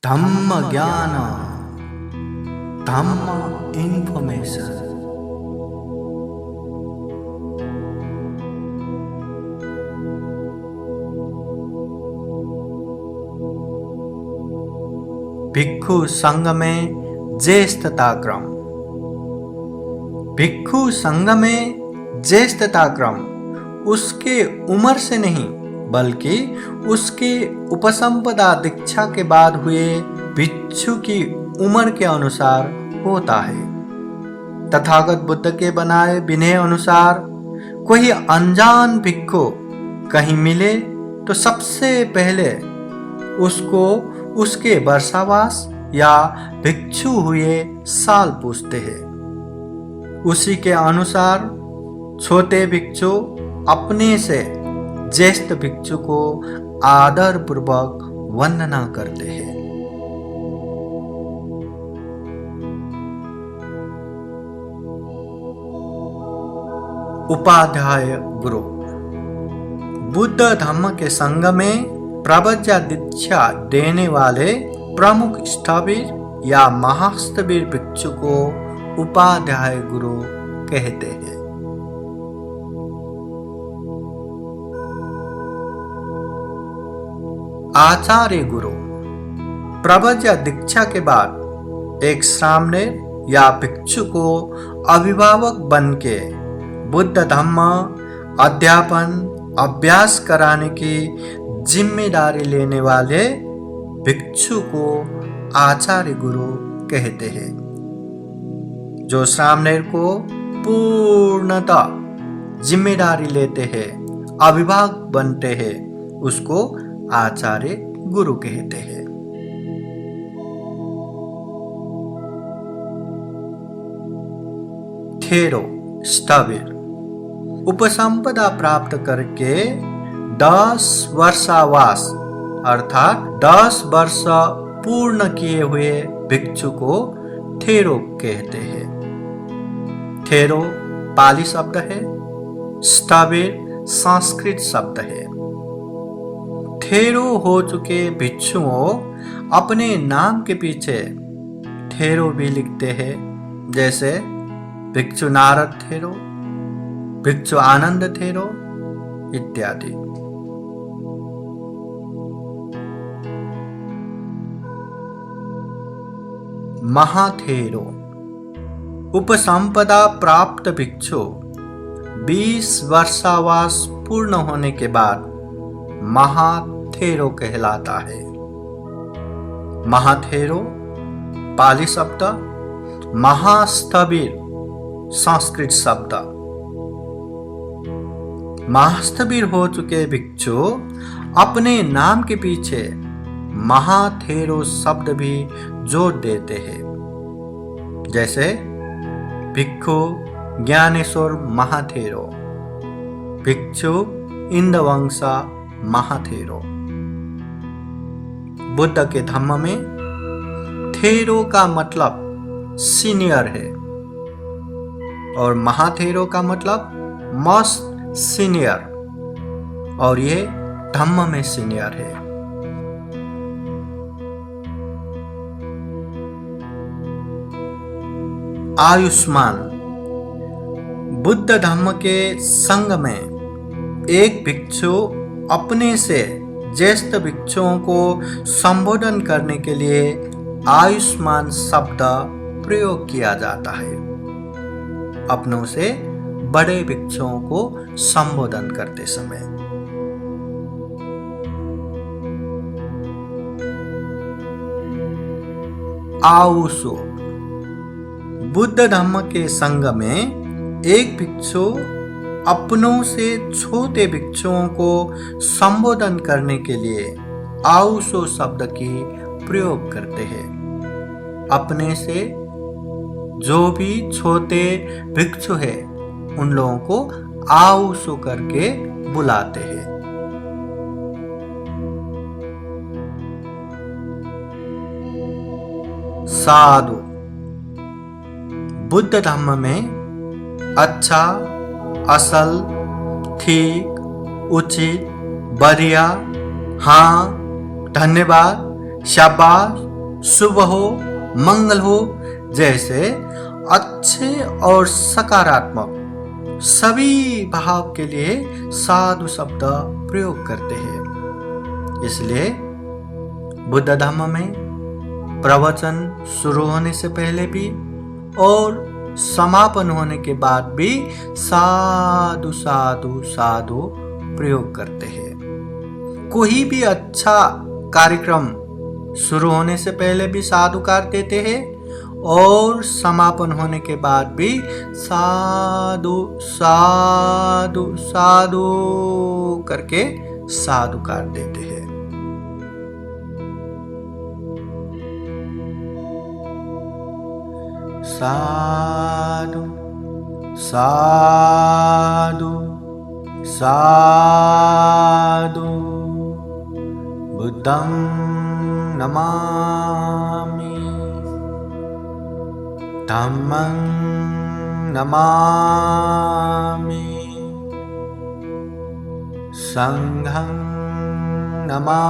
धम्म ज्ञान धम्म इंफॉर्मेशन। भिक्षु संघ में ज्येष्ठता क्रम। भिक्षु संघ में ज्येष्ठता क्रम उसके उम्र से नहीं बल्कि उसके उपसंपदा दीक्षा के बाद हुए भिक्षु की उम्र के अनुसार होता है। तथागत बुद्ध के बनाए विनय अनुसार कोई अनजान भिक्षु कहीं मिले तो सबसे पहले उसको उसके वर्षावास या भिक्षु हुए साल पूछते हैं। उसी के अनुसार छोटे भिक्षु अपने से ज्येष्ठ भिक्षु को आदर पूर्वक वंदना करते हैं। उपाध्याय गुरु। बुद्ध धम्म के संघ में प्रवज्ञा दीक्षा देने वाले प्रमुख स्थविर या महास्थविर भिक्षु को उपाध्याय गुरु कहते हैं। आचार्य गुरु। प्रवज्ञा दीक्षा के बाद एक सामने या भिक्षु को अभिभावक बन के बुद्ध धम्म अध्यापन अभ्यास कराने की जिम्मेदारी लेने वाले भिक्षु को आचार्य गुरु कहते हैं। जो सामने को पूर्णतः जिम्मेदारी लेते हैं, अभिभावक बनते हैं, उसको आचार्य गुरु कहते हैं। थेरो स्थविर। उपसंपदा प्राप्त करके 10 वर्षावास अर्थात 10 वर्ष पूर्ण किए हुए भिक्षु को थेरो कहते हैं। थेरो पाली शब्द है, स्थविर संस्कृत शब्द है। थेरो हो चुके भिक्षुओं अपने नाम के पीछे थेरो भी लिखते हैं, जैसे भिक्षु नारद थेरो, भिक्षु आनंद थेरो इत्यादि। महाथेरो। उपसंपदा प्राप्त भिक्षु 20 वर्षावास पूर्ण होने के बाद महाथेरो कहलाता है। महाथेरो पाली शब्द, महास्थविर संस्कृत शब्द। महास्थविर हो चुके भिक्षु अपने नाम के पीछे महाथेरो शब्द भी जोड़ देते हैं, जैसे भिक्षु ज्ञानेश्वर महाथेरो, भिक्षु इंद्रवंश महाथेरो। बुद्ध के धम्म में थेरो का मतलब सीनियर है और महाथेरो का मतलब मस्ट सीनियर, और ये धम्म में सीनियर है। आयुष्मान। बुद्ध धम्म के संघ में एक भिक्षु अपने से ज्येष्ठ भिक्षुओं को संबोधन करने के लिए आयुष्मान शब्द प्रयोग किया जाता है। अपनों से बड़े भिक्षुओं को संबोधन करते समय। आउसो। बुद्ध धम्म के संघ में एक भिक्षु अपनों से छोटे भिक्षुओं को संबोधन करने के लिए आउसो शब्द की प्रयोग करते हैं। अपने से जो भी छोटे भिक्षु है उन लोगों को आउसो करके बुलाते हैं। साधु। बुद्ध धम्म में अच्छा, असल, ठीक, उचित, बढ़िया, हाँ, धन्यवाद, शाबाश, शुभ हो, मंगल हो जैसे अच्छे और सकारात्मक सभी भाव के लिए साधु शब्द प्रयोग करते हैं। इसलिए बुद्ध धर्म में प्रवचन शुरू होने से पहले भी और समापन होने के बाद भी साधु साधु साधु प्रयोग करते हैं। कोई भी अच्छा कार्यक्रम शुरू होने से पहले भी साधुकार देते हैं और समापन होने के बाद भी साधु साधु साधु करके साधुकार देते हैं। साधु साधु साधु बुद्धं नमामि, धम्मं नमामि, संघं नमामि,